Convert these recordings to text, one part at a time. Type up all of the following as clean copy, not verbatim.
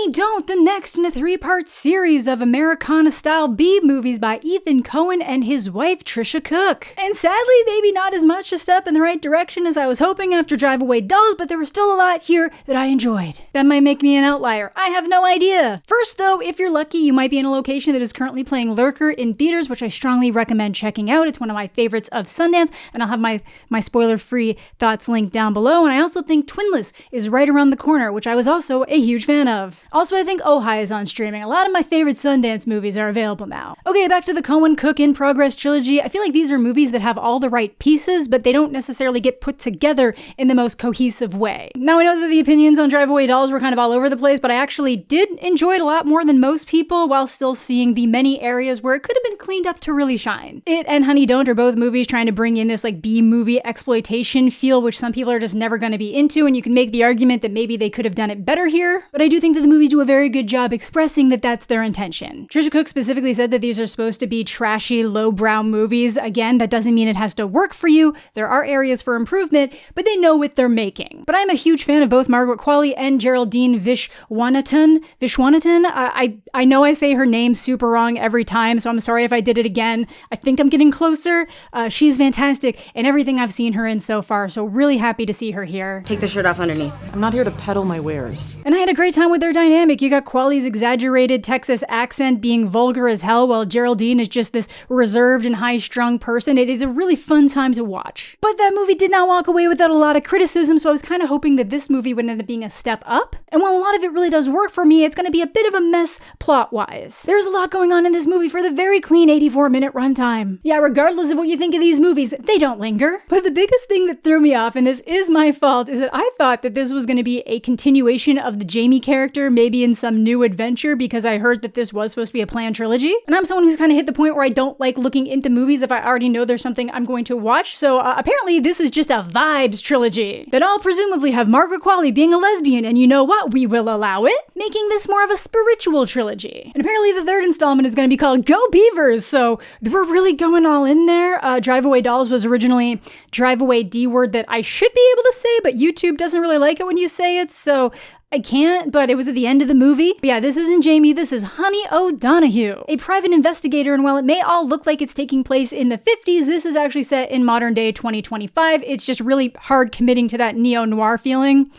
Honey, Don't, the next in a 3-part series of Americana-style B-movies by Ethan Coen and his wife, Tricia Cooke. And sadly, maybe not as much a step in the right direction as I was hoping after Drive Away Dolls, but there was still a lot here that I enjoyed. That might make me an outlier. I have no idea. First though, if you're lucky, you might be in a location that is currently playing Lurker in theaters, which I strongly recommend checking out. It's one of my favorites of Sundance, and I'll have my spoiler-free thoughts linked down below. And I also think Twinless is right around the corner, which I was also a huge fan of. Also, I think Ojai is on streaming. A lot of my favorite Sundance movies are available now. Okay, back to the Coen-Cook In Progress trilogy. I feel like these are movies that have all the right pieces, but they don't necessarily get put together in the most cohesive way. Now, I know that the opinions on Drive Away Dolls were kind of all over the place, but I actually did enjoy it a lot more than most people, while still seeing the many areas where it could have been cleaned up to really shine. It and Honey, Don't are both movies trying to bring in this like B-movie exploitation feel, which some people are just never going to be into, and you can make the argument that maybe they could have done it better here, but I do think that the movies do a very good job expressing that that's their intention. Tricia Cooke specifically said that these are supposed to be trashy, lowbrow movies. Again, that doesn't mean it has to work for you. There are areas for improvement, but they know what they're making. But I'm a huge fan of both Margaret Qualley and Geraldine Viswanathan. I know I say her name super wrong every time, so I'm sorry if I did it again. I think I'm getting closer. She's fantastic in everything I've seen her in so far, so really happy to see her here. Take the shirt off underneath. I'm not here to peddle my wares. And I had a great time with their dynamic. You got Qualley's exaggerated Texas accent being vulgar as hell, while Geraldine is just this reserved and high-strung person. It is a really fun time to watch. But that movie did not walk away without a lot of criticism, so I was kind of hoping that this movie would end up being a step up. And while a lot of it really does work for me, it's going to be a bit of a mess plot-wise. There's a lot going on in this movie for the very clean 84-minute runtime. Yeah, regardless of what you think of these movies, they don't linger. But the biggest thing that threw me off, and this is my fault, is that I thought that this was going to be a continuation of the Jamie character, maybe in some new adventure, because I heard that this was supposed to be a planned trilogy. And I'm someone who's kind of hit the point where I don't like looking into movies if I already know there's something I'm going to watch, so apparently this is just a vibes trilogy that all presumably have Margaret Qualley being a lesbian, and you know what? We will allow it, making this more of a spiritual trilogy. And apparently the third installment is going to be called Go Beavers, so we're really going all in there. Drive Away Dolls was originally Drive Away D-word that I should be able to say, but YouTube doesn't really like it when you say it, so I can't, but it was at the end of the movie. But yeah, this isn't Jamie, this is Honey O'Donoghue, a private investigator, and while it may all look like it's taking place in the 50s, this is actually set in modern day 2025. It's just really hard committing to that neo-noir feeling,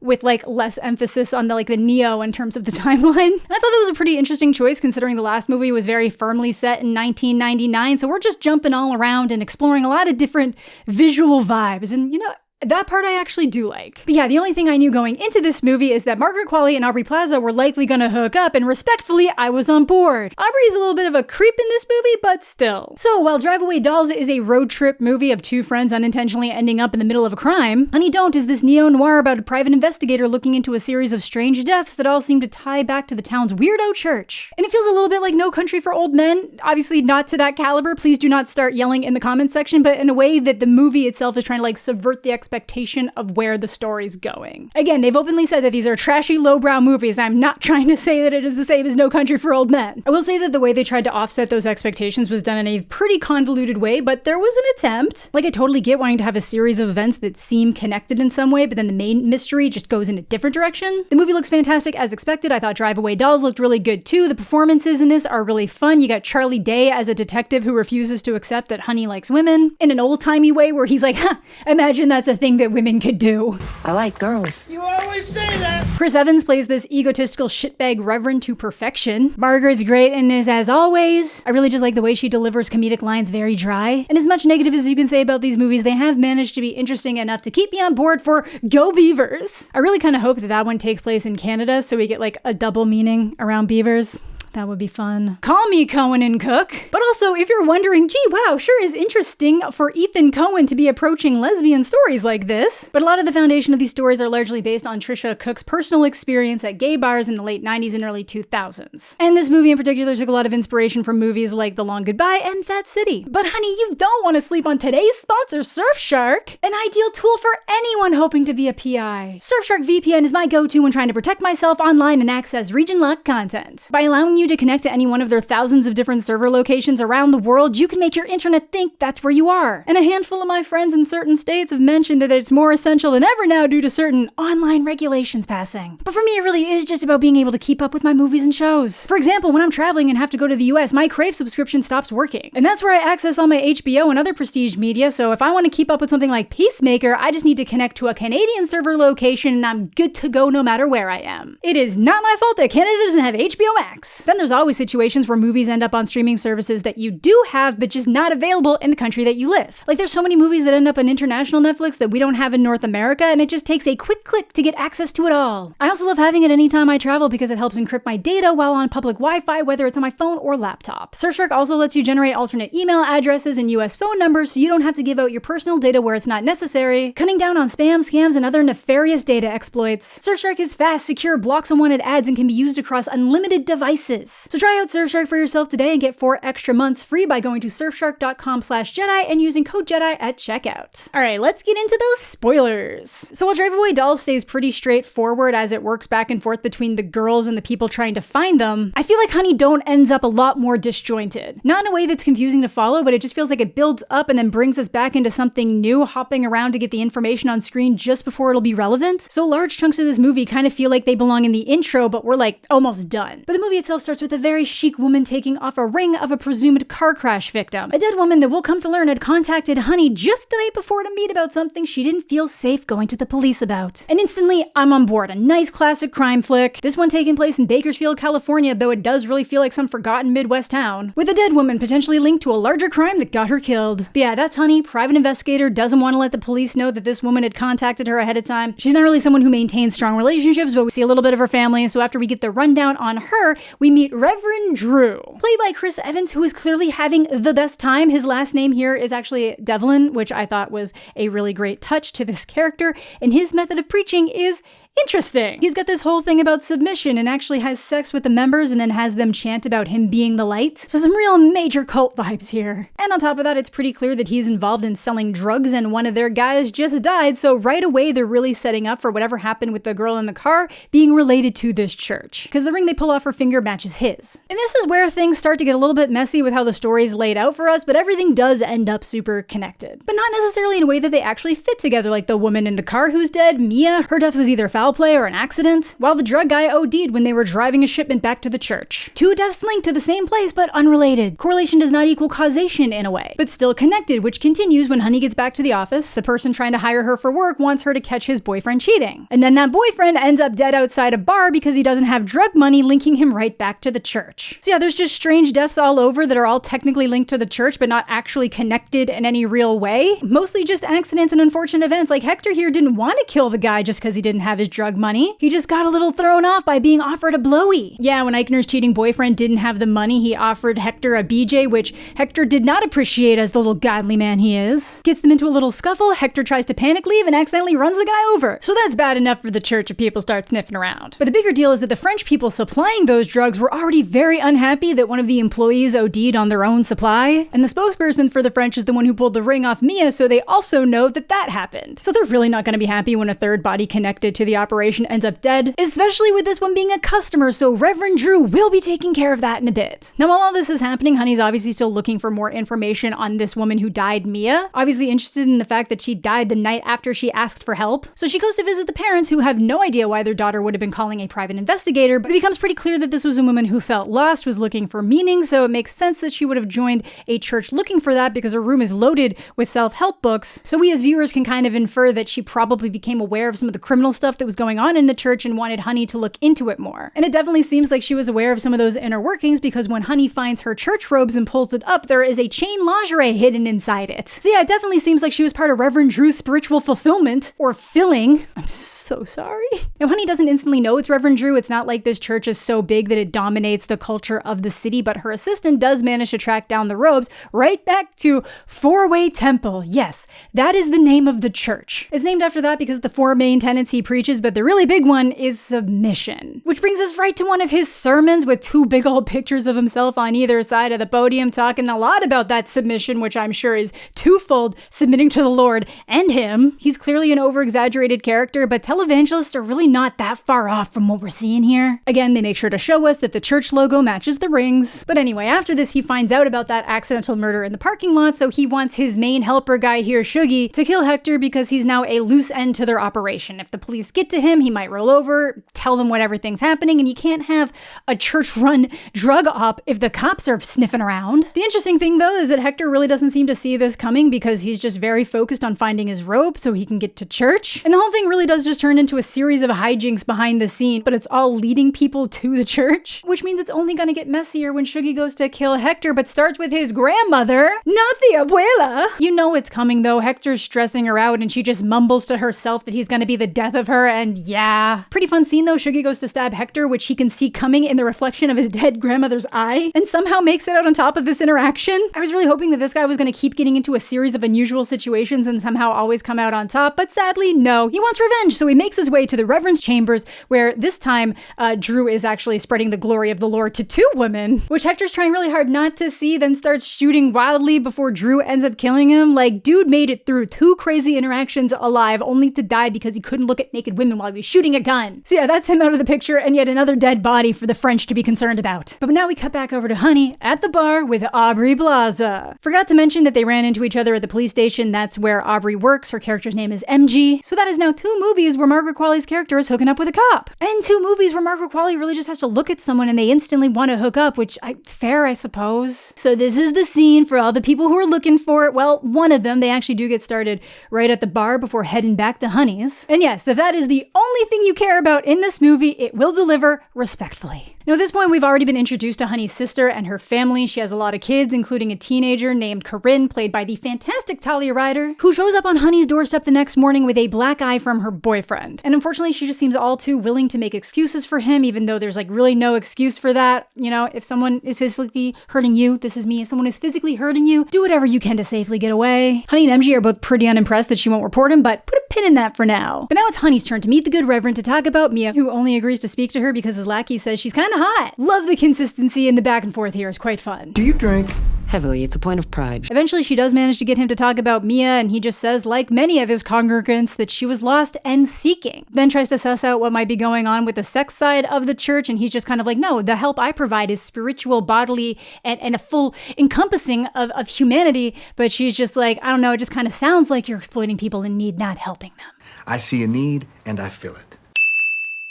with like less emphasis on the neo in terms of the timeline. And I thought that was a pretty interesting choice considering the last movie was very firmly set in 1999. So we're just jumping all around and exploring a lot of different visual vibes. And you know, that part I actually do like. But yeah, the only thing I knew going into this movie is that Margaret Qualley and Aubrey Plaza were likely gonna hook up, and respectfully, I was on board. Aubrey's a little bit of a creep in this movie, but still. So while Drive Away Dolls is a road trip movie of two friends unintentionally ending up in the middle of a crime, Honey Don't is this neo-noir about a private investigator looking into a series of strange deaths that all seem to tie back to the town's weirdo church. And it feels a little bit like No Country for Old Men, obviously not to that caliber, please do not start yelling in the comments section, but in a way that the movie itself is trying to subvert the expectation of where the story's going. Again, they've openly said that these are trashy, lowbrow movies. I'm not trying to say that it is the same as No Country for Old Men. I will say that the way they tried to offset those expectations was done in a pretty convoluted way, but there was an attempt. I totally get wanting to have a series of events that seem connected in some way, but then the main mystery just goes in a different direction. The movie looks fantastic as expected. I thought Drive Away Dolls looked really good too. The performances in this are really fun. You got Charlie Day as a detective who refuses to accept that Honey likes women in an old-timey way where he's like, imagine that's a thing that women could do. I like girls. You always say that. Chris Evans plays this egotistical shitbag reverend to perfection. Margaret's great in this as always. I really just like the way she delivers comedic lines very dry. And as much negative as you can say about these movies, they have managed to be interesting enough to keep me on board for Go Beavers. I really kind of hope that that one takes place in Canada so we get a double meaning around beavers. That would be fun. Call me Coen-Cook. But also, if you're wondering, gee, wow, sure is interesting for Ethan Coen to be approaching lesbian stories like this. But a lot of the foundation of these stories are largely based on Tricia Cooke's personal experience at gay bars in the late 90s and early 2000s. And this movie in particular took a lot of inspiration from movies like The Long Goodbye and Fat City. But honey, you don't want to sleep on today's sponsor, Surfshark, an ideal tool for anyone hoping to be a PI. Surfshark VPN is my go-to when trying to protect myself online and access region-locked content. By allowing you to connect to any one of their thousands of different server locations around the world, you can make your internet think that's where you are. And a handful of my friends in certain states have mentioned that it's more essential than ever now due to certain online regulations passing. But for me, it really is just about being able to keep up with my movies and shows. For example, when I'm traveling and have to go to the US, my Crave subscription stops working. And that's where I access all my HBO and other prestige media, so if I want to keep up with something like Peacemaker, I just need to connect to a Canadian server location and I'm good to go no matter where I am. It is not my fault that Canada doesn't have HBO Max. Then there's always situations where movies end up on streaming services that you do have, but just not available in the country that you live. Like there's so many movies that end up on international Netflix that we don't have in North America, and it just takes a quick click to get access to it all. I also love having it anytime I travel because it helps encrypt my data while on public Wi-Fi, whether it's on my phone or laptop. Surfshark also lets you generate alternate email addresses and US phone numbers so you don't have to give out your personal data where it's not necessary, cutting down on spam, scams, and other nefarious data exploits. Surfshark is fast, secure, blocks unwanted ads, and can be used across unlimited devices. So try out Surfshark for yourself today and get 4 extra months free by going to surfshark.com/Jedi and using code Jedi at checkout. Alright, let's get into those spoilers. So while Drive Away Dolls stays pretty straightforward as it works back and forth between the girls and the people trying to find them, I feel like Honey Don't ends up a lot more disjointed. Not in a way that's confusing to follow, but it just feels like it builds up and then brings us back into something new, hopping around to get the information on screen just before it'll be relevant. So large chunks of this movie kind of feel like they belong in the intro, but we're like almost done. But the movie itself starts with a very chic woman taking off a ring of a presumed car crash victim. A dead woman that we'll come to learn had contacted Honey just the night before to meet about something she didn't feel safe going to the police about. And instantly, I'm on board. A nice classic crime flick. This one taking place in Bakersfield, California, though it does really feel like some forgotten Midwest town, with a dead woman potentially linked to a larger crime that got her killed. But yeah, that's Honey. Private investigator doesn't want to let the police know that this woman had contacted her ahead of time. She's not really someone who maintains strong relationships, but we see a little bit of her family, so after we get the rundown on her, we meet Reverend Drew, played by Chris Evans, who is clearly having the best time. His last name here is actually Devlin, which I thought was a really great touch to this character, and his method of preaching is interesting. He's got this whole thing about submission and actually has sex with the members and then has them chant about him being the light. So some real major cult vibes here. And on top of that, it's pretty clear that he's involved in selling drugs and one of their guys just died, so right away they're really setting up for whatever happened with the girl in the car being related to this church, because the ring they pull off her finger matches his. And this is where things start to get a little bit messy with how the story's laid out for us, but everything does end up super connected. But not necessarily in a way that they actually fit together, like the woman in the car who's dead, Mia, her death was either foul play or an accident, while the drug guy OD'd when they were driving a shipment back to the church. Two deaths linked to the same place but unrelated. Correlation does not equal causation in a way, but still connected, which continues when Honey gets back to the office. The person trying to hire her for work wants her to catch his boyfriend cheating. And then that boyfriend ends up dead outside a bar because he doesn't have drug money, linking him right back to the church. So yeah, there's just strange deaths all over that are all technically linked to the church but not actually connected in any real way. Mostly just accidents and unfortunate events. Like Hector here didn't want to kill the guy just because he didn't have his drug money. He just got a little thrown off by being offered a blowy. Yeah, when Eichner's cheating boyfriend didn't have the money, he offered Hector a BJ, which Hector did not appreciate as the little godly man he is. Gets them into a little scuffle, Hector tries to panic leave and accidentally runs the guy over. So that's bad enough for the church if people start sniffing around. But the bigger deal is that the French people supplying those drugs were already very unhappy that one of the employees OD'd on their own supply. And the spokesperson for the French is the one who pulled the ring off Mia, so they also know that that happened. So they're really not going to be happy when a third body connected to the operation ends up dead, especially with this one being a customer, so Reverend Drew will be taking care of that in a bit. Now while all this is happening, Honey's obviously still looking for more information on this woman who died, Mia. Obviously interested in the fact that she died the night after she asked for help. So she goes to visit the parents, who have no idea why their daughter would have been calling a private investigator, but it becomes pretty clear that this was a woman who felt lost, was looking for meaning, so it makes sense that she would have joined a church looking for that because her room is loaded with self-help books. So we as viewers can kind of infer that she probably became aware of some of the criminal stuff that was going on in the church and wanted Honey to look into it more. And it definitely seems like she was aware of some of those inner workings, because when Honey finds her church robes and pulls it up, there is a chain lingerie hidden inside it. So yeah, it definitely seems like she was part of Reverend Drew's spiritual fulfillment, or filling. I'm so sorry. Now Honey doesn't instantly know it's Reverend Drew. It's not like this church is so big that it dominates the culture of the city, but her assistant does manage to track down the robes right back to Four-Way Temple. Yes, that is the name of the church. It's named after that because the four main tenets he preaches changes, but the really big one is submission. Which brings us right to one of his sermons with two big old pictures of himself on either side of the podium talking a lot about that submission, which I'm sure is twofold, submitting to the Lord and him. He's clearly an over-exaggerated character, but televangelists are really not that far off from what we're seeing here. Again, they make sure to show us that the church logo matches the rings. But anyway, after this, he finds out about that accidental murder in the parking lot, so he wants his main helper guy here, Shuggy, to kill Hector because he's now a loose end to their operation. If the police get to him, he might roll over, tell them what everything's happening, and you can't have a church-run drug op if the cops are sniffing around. The interesting thing, though, is that Hector really doesn't seem to see this coming because he's just very focused on finding his rope so he can get to church. And the whole thing really does just turn into a series of hijinks behind the scene, but it's all leading people to the church, which means it's only gonna get messier when Shuggy goes to kill Hector, but starts with his grandmother, not the abuela. You know it's coming, though. Hector's stressing her out, and she just mumbles to herself that he's gonna be the death of her, and yeah. Pretty fun scene, though. Shuggy goes to stab Hector, which he can see coming in the reflection of his dead grandmother's eye, and somehow makes it out on top of this interaction. I was really hoping that this guy was gonna keep getting into a series of unusual situations and somehow always come out on top, but sadly, no. He wants revenge, so he makes his way to the Reverend's chambers, where this time, Drew is actually spreading the glory of the Lord to two women, which Hector's trying really hard not to see, then starts shooting wildly before Drew ends up killing him. Like, dude made it through two crazy interactions alive, only to die because he couldn't look at naked women while he was shooting a gun. So yeah, that's him out of the picture, and yet another dead body for the French to be concerned about. But now we cut back over to Honey at the bar with Aubrey Plaza. Forgot to mention that they ran into each other at the police station. That's where Aubrey works. Her character's name is MG. So that is now two movies where Margaret Qualley's character is hooking up with a cop. And two movies where Margaret Qualley really just has to look at someone and they instantly want to hook up, which fair, I suppose. So this is the scene for all the people who are looking for it. Well, one of them, they actually do get started right at the bar before heading back to Honey's. And yes, if that is the only thing you care about in this movie, it will deliver respectfully. Now at this point, we've already been introduced to Honey's sister and her family. She has a lot of kids, including a teenager named Corinne, played by the fantastic Talia Ryder, who shows up on Honey's doorstep the next morning with a black eye from her boyfriend. And unfortunately, she just seems all too willing to make excuses for him, even though there's like really no excuse for that. You know, if someone is physically hurting you, this is me. If someone is physically hurting you, do whatever you can to safely get away. Honey and MG are both pretty unimpressed that she won't report him, but put a pin in that for now. But now it's Honey's turn to meet the good Reverend to talk about Mia, who only agrees to speak to her because his lackey says she's kind of hot. Love the consistency and the back and forth here is quite fun. Do you drink? Heavily, it's a point of pride. Eventually, she does manage to get him to talk about Mia, and he just says, like many of his congregants, that she was lost and seeking. Then tries to suss out what might be going on with the sex side of the church, and he's just kind of like, no, the help I provide is spiritual, bodily, and a full encompassing of humanity. But she's just like, I don't know, it just kind of sounds like you're exploiting people in need, not helping them. I see a need, and I fill it.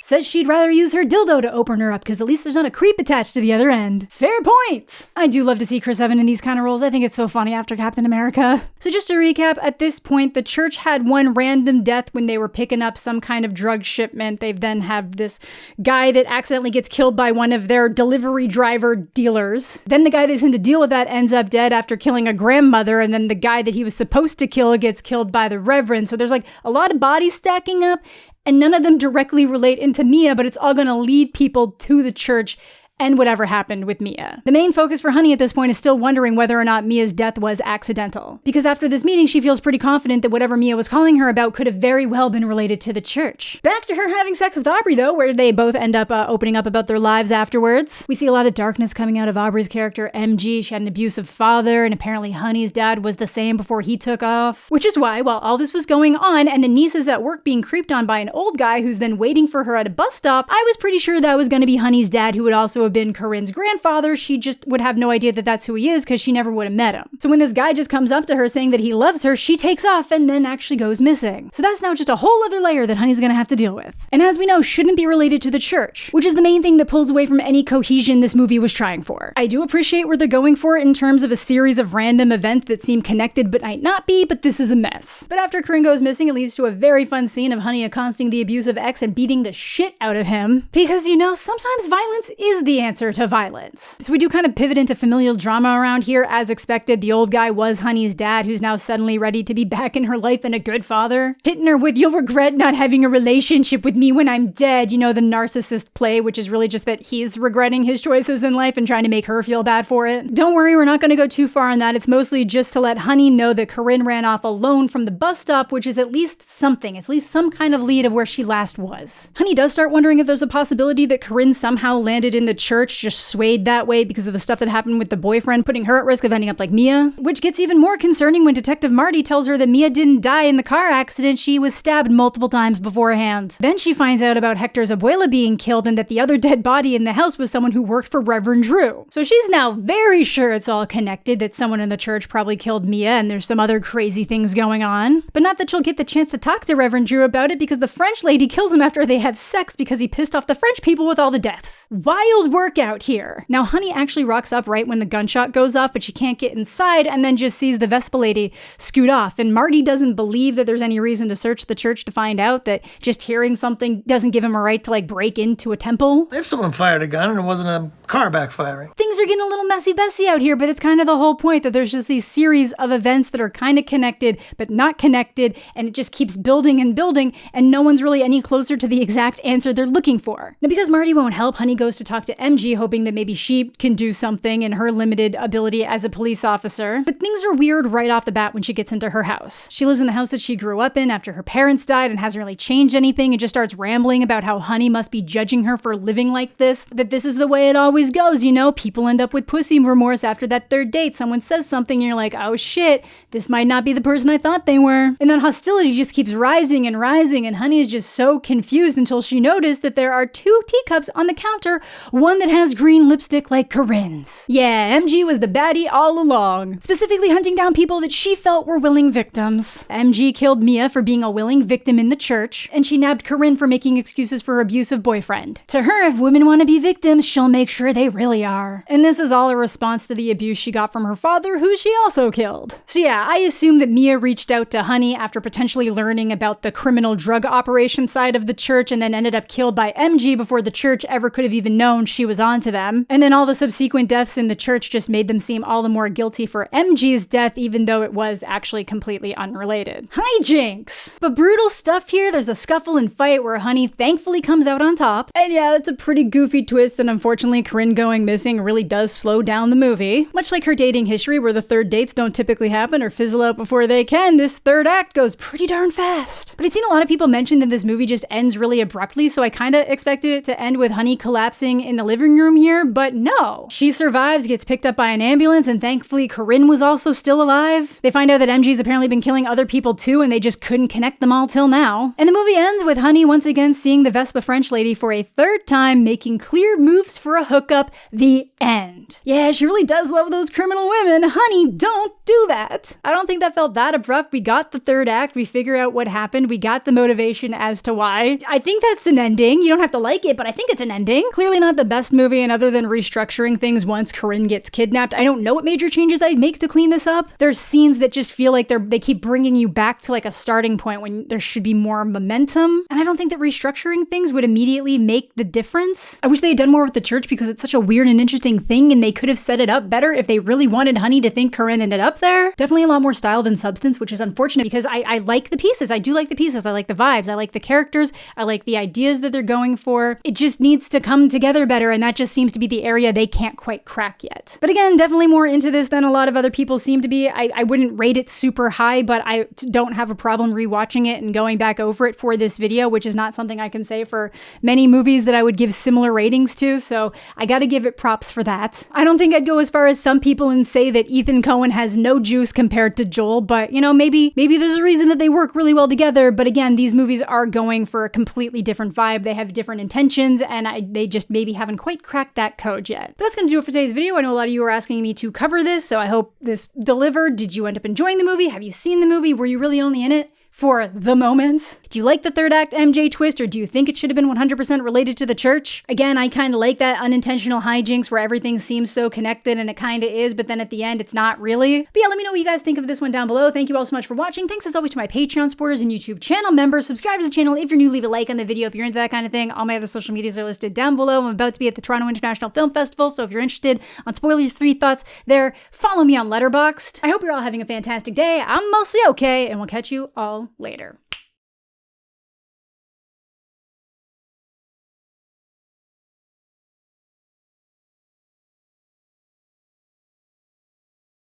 Says she'd rather use her dildo to open her up because at least there's not a creep attached to the other end. Fair point! I do love to see Chris Evans in these kind of roles. I think it's so funny after Captain America. So just to recap, at this point, the church had one random death when they were picking up some kind of drug shipment. They then have this guy that accidentally gets killed by one of their delivery driver dealers. Then the guy that's in to deal with that ends up dead after killing a grandmother, and then the guy that he was supposed to kill gets killed by the Reverend. So there's like a lot of bodies stacking up, and none of them directly relate into Mia, but it's all gonna lead people to the church and whatever happened with Mia. The main focus for Honey at this point is still wondering whether or not Mia's death was accidental. Because after this meeting, she feels pretty confident that whatever Mia was calling her about could have very well been related to the church. Back to her having sex with Aubrey, though, where they both end up opening up about their lives afterwards. We see a lot of darkness coming out of Aubrey's character, MG. She had an abusive father, and apparently Honey's dad was the same before he took off. Which is why, while all this was going on, and the niece is at work being creeped on by an old guy who's then waiting for her at a bus stop, I was pretty sure that was going to be Honey's dad, who would also have been Corinne's grandfather. She just would have no idea that that's who he is because she never would have met him. So when this guy just comes up to her saying that he loves her, she takes off and then actually goes missing. So that's now just a whole other layer that Honey's gonna have to deal with. And as we know, shouldn't be related to the church, which is the main thing that pulls away from any cohesion this movie was trying for. I do appreciate where they're going for it in terms of a series of random events that seem connected but might not be, but this is a mess. But after Corinne goes missing, it leads to a very fun scene of Honey accosting the abusive ex and beating the shit out of him. Because, you know, sometimes violence is the the answer to violence. So we do kind of pivot into familial drama around here. As expected, the old guy was Honey's dad, who's now suddenly ready to be back in her life and a good father. Hitting her with, "You'll regret not having a relationship with me when I'm dead," you know, the narcissist play, which is really just that he's regretting his choices in life and trying to make her feel bad for it. Don't worry, we're not going to go too far on that. It's mostly just to let Honey know that Corinne ran off alone from the bus stop, which is at least something, at least some kind of lead of where she last was. Honey does start wondering if there's a possibility that Corinne somehow landed in the church, just swayed that way because of the stuff that happened with the boyfriend, putting her at risk of ending up like Mia, which gets even more concerning when Detective Marty tells her that Mia didn't die in the car accident, she was stabbed multiple times beforehand. Then she finds out about Hector's abuela being killed and that the other dead body in the house was someone who worked for Reverend Drew. So she's now very sure it's all connected, that someone in the church probably killed Mia and there's some other crazy things going on. But not that she'll get the chance to talk to Reverend Drew about it because the French lady kills him after they have sex because he pissed off the French people with all the deaths. Wild work out here. Now Honey actually rocks up right when the gunshot goes off, but she can't get inside and then just sees the Vespa lady scoot off. And Marty doesn't believe that there's any reason to search the church to find out, that just hearing something doesn't give him a right to like break into a temple. If someone fired a gun and it wasn't a car backfiring. Things are getting a little messy out here, but it's kind of the whole point that there's just these series of events that are kind of connected, but not connected, and it just keeps building and building, and no one's really any closer to the exact answer they're looking for. Now, because Marty won't help, Honey goes to talk to MG, hoping that maybe she can do something in her limited ability as a police officer. But things are weird right off the bat when she gets into her house. She lives in the house that she grew up in after her parents died and hasn't really changed anything, and just starts rambling about how Honey must be judging her for living like this, that this is the way it always goes, you know, people end up with pussy remorse after that third date. Someone says something and you're like, oh shit, this might not be the person I thought they were. And then hostility just keeps rising, and Honey is just so confused until she noticed that there are 2 teacups on the counter, one that has green lipstick like Corinne's. Yeah, MG was the baddie all along, specifically hunting down people that she felt were willing victims. MG killed Mia for being a willing victim in the church, and she nabbed Corinne for making excuses for her abusive boyfriend. To her, if women want to be victims, she'll make sure they really are. And this is all a response to the abuse she got from her father, who she also killed. So yeah, I assume that Mia reached out to Honey after potentially learning about the criminal drug operation side of the church, and then ended up killed by MG before the church ever could have even known she was onto them. And then all the subsequent deaths in the church just made them seem all the more guilty for MG's death, even though it was actually completely unrelated. Hijinks! But brutal stuff here. There's a scuffle and fight where Honey thankfully comes out on top. And yeah, that's a pretty goofy twist, and unfortunately Corinne going missing really does slow down the movie. Much like her dating history, where the third dates don't typically happen or fizzle out before they can, this third act goes pretty darn fast. But I've seen a lot of people mention that this movie just ends really abruptly, so I kinda expected it to end with Honey collapsing in the living room here, but no. She survives, gets picked up by an ambulance, and thankfully Corinne was also still alive. They find out that MG's apparently been killing other people too, and they just couldn't connect them all till now. And the movie ends with Honey once again seeing the Vespa French lady for a third time, making clear moves for a hookup. The end. Yeah, she really does love those criminal women. Honey, don't do that. I don't think that felt that abrupt. We got the third act, we figure out what happened, we got the motivation as to why. I think that's an ending. You don't have to like it, but I think it's an ending. Clearly not the best movie, and other than restructuring things once Corinne gets kidnapped, I don't know what major changes I'd make to clean this up. There's scenes that just feel like they keep bringing you back to like a starting point when there should be more momentum, and I don't think that restructuring things would immediately make the difference. I wish they had done more with the church because it's such a weird and interesting thing, and they could have set it up better if they really wanted Honey to think Corinne ended up there. Definitely a lot more style than substance, which is unfortunate because I like the pieces. I do like the pieces. I like the vibes. I like the characters. I like the ideas that they're going for. It just needs to come together better, and that just seems to be the area they can't quite crack yet. But again, definitely more into this than a lot of other people seem to be. I wouldn't rate it super high, but I don't have a problem rewatching it and going back over it for this video, which is not something I can say for many movies that I would give similar ratings to, so I gotta give it props for that. I don't think I'd go as far as some people and say that Ethan Coen has no juice compared to Joel, but you know, maybe there's a reason that they work really well together. But again, these movies are going for a completely different vibe. They have different intentions, and they just maybe haven't quite cracked that code yet. But that's gonna do it for today's video. I know a lot of you are asking me to cover this, so I hope this delivered. Did you end up enjoying the movie? Have you seen the movie? Were you really only in it for the moment. Do you like the third act MJ twist, or do you think it should have been 100% related to the church? Again, I kind of like that unintentional hijinks where everything seems so connected, and it kind of is, but then at the end, it's not really. But yeah, let me know what you guys think of this one down below. Thank you all so much for watching. Thanks as always to my Patreon supporters and YouTube channel members. Subscribe to the channel if you're new. Leave a like on the video if you're into that kind of thing. All my other social medias are listed down below. I'm about to be at the Toronto International Film Festival, so if you're interested on spoiler-free thoughts there, follow me on Letterboxd. I hope you're all having a fantastic day. I'm mostly okay, and we'll catch you all later.